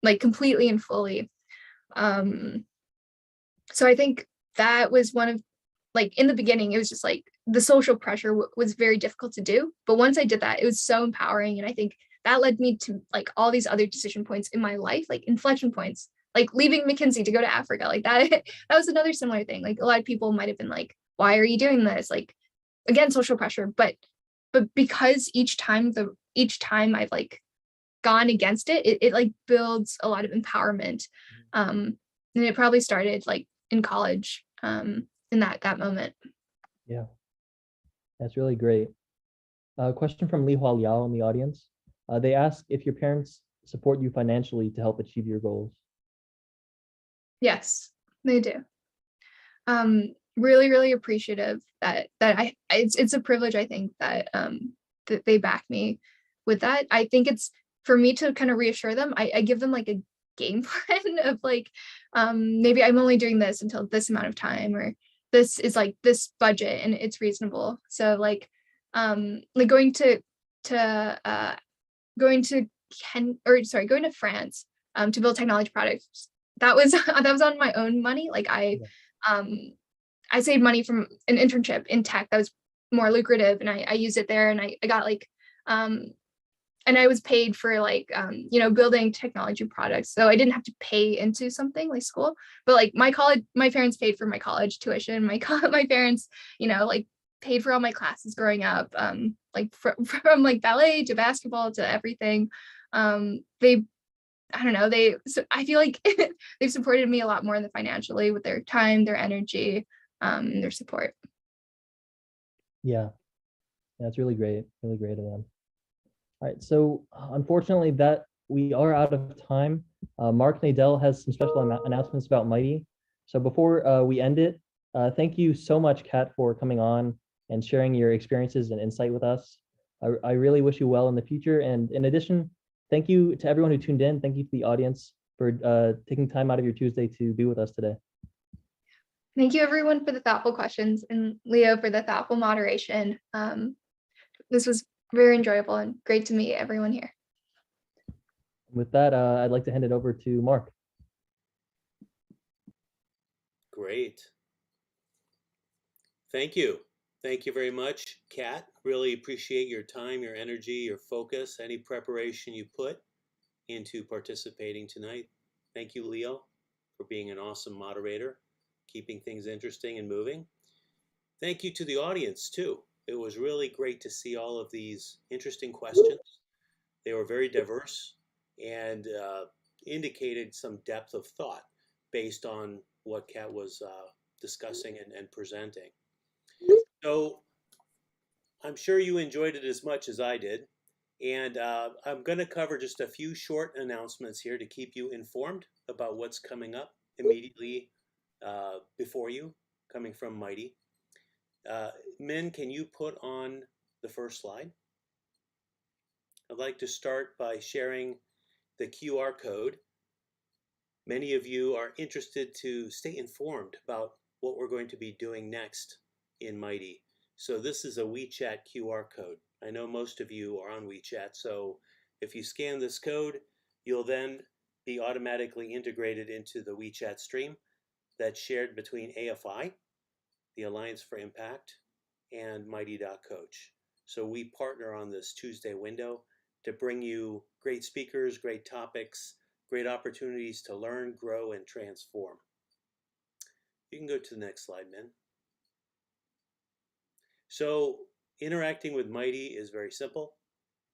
like completely and fully. So I think that was one of, like, in the beginning, it was just like the social pressure was very difficult to do. But once I did that, it was so empowering. And I think that led me to like all these other decision points in my life, like inflection points, like leaving Mckinsey to go to Africa. Like that was another similar thing. Like a lot of people might have been like, why are you doing this? Like, again, social pressure. But because each time I've like gone against it like builds a lot of empowerment. And it probably started like in college, in that moment. Yeah. That's really great. A question from Li Hua Liao in the audience. They ask if your parents support you financially to help achieve your goals. Yes, they do. Really, really appreciative that it's a privilege, I think, that that they back me with that. I think it's for me to kind of reassure them. I give them like a game plan of like, maybe I'm only doing this until this amount of time, or this is like this budget and it's reasonable. So like going to going to going to France to build technology products. That was on my own money. Like I saved money from an internship in tech that was more lucrative, and I used it there, and I got like and I was paid for like building technology products, so I didn't have to pay into something like school. But like my parents paid for my college tuition. My parents like paid for all my classes growing up, like from like ballet to basketball to everything. I feel like they've supported me a lot more than financially with their time, their energy, their support. Yeah, that's really great of them. All right, so unfortunately that we are out of time. Mark Nadell has some special announcements about MyT. So before we end it, thank you so much, Kat, for coming on and sharing your experiences and insight with us. I really wish you well in the future. And in addition, thank you to everyone who tuned in. Thank you to the audience for taking time out of your Tuesday to be with us today. Thank you, everyone, for the thoughtful questions, and Leo for the thoughtful moderation. This was very enjoyable and great to meet everyone here. With that, I'd like to hand it over to Mark. Great. Thank you. Thank you very much, Kat. Really appreciate your time, your energy, your focus, any preparation you put into participating tonight. Thank you, Leo, for being an awesome moderator, keeping things interesting and moving. Thank you to the audience, too. It was really great to see all of these interesting questions. They were very diverse and indicated some depth of thought based on what Kat was discussing and presenting. So I'm sure you enjoyed it as much as I did. And I'm going to cover just a few short announcements here to keep you informed about what's coming up immediately before you, coming from MyT. Min, can you put on the first slide? I'd like to start by sharing the QR code. Many of you are interested to stay informed about what we're going to be doing next in MyT. So this is a WeChat QR code. I know most of you are on WeChat, so if you scan this code, you'll then be automatically integrated into the WeChat stream that's shared between AFI, the Alliance for Impact, and MyT.Coach. So we partner on this Tuesday window to bring you great speakers, great topics, great opportunities to learn, grow, and transform. You can go to the next slide, Min. So interacting with MyT is very simple.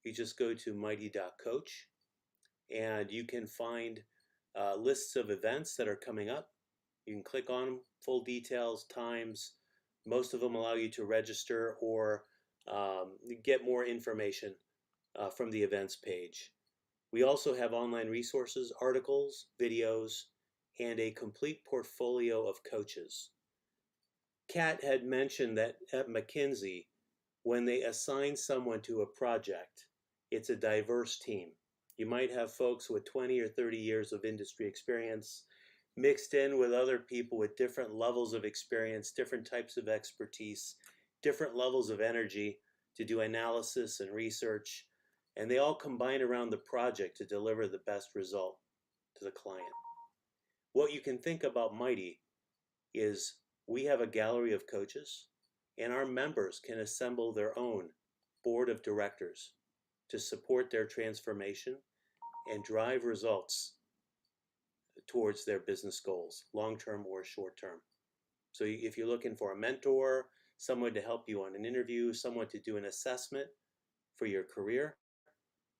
You just go to MyT.Coach and you can find lists of events that are coming up. You can click on them, full details, times. Most of them allow you to register or get more information from the events page. We also have online resources, articles, videos, and a complete portfolio of coaches. Kat had mentioned that at Mckinsey, when they assign someone to a project, it's a diverse team. You might have folks with 20 or 30 years of industry experience mixed in with other people with different levels of experience, different types of expertise, different levels of energy to do analysis and research, and they all combine around the project to deliver the best result to the client. What you can think about MyT is we have a gallery of coaches, and our members can assemble their own board of directors to support their transformation and drive results towards their business goals, long-term or short-term. So if you're looking for a mentor, someone to help you on an interview, someone to do an assessment for your career,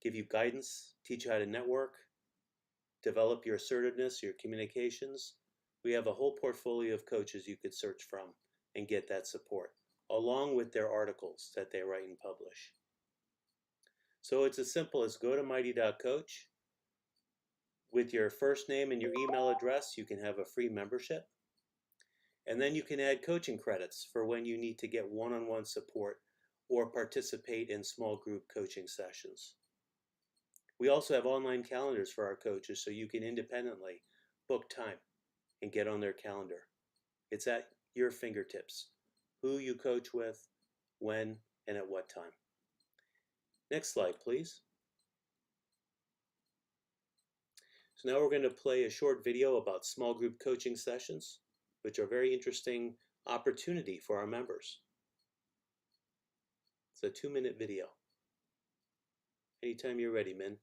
give you guidance, teach you how to network, develop your assertiveness, your communications, we have a whole portfolio of coaches you could search from and get that support. along with their articles that they write and publish. So it's as simple as go to MyT.Coach. With your first name and your email address, you can have a free membership. And then you can add coaching credits for when you need to get one-on-one support or participate in small group coaching sessions. We also have online calendars for our coaches so you can independently book time and get on their calendar. It's at your fingertips. Who you coach with, when, and at what time. Next slide, please. So now we're going to play a short video about small group coaching sessions, which are a very interesting opportunity for our members. It's a 2-minute video. Anytime you're ready, Min.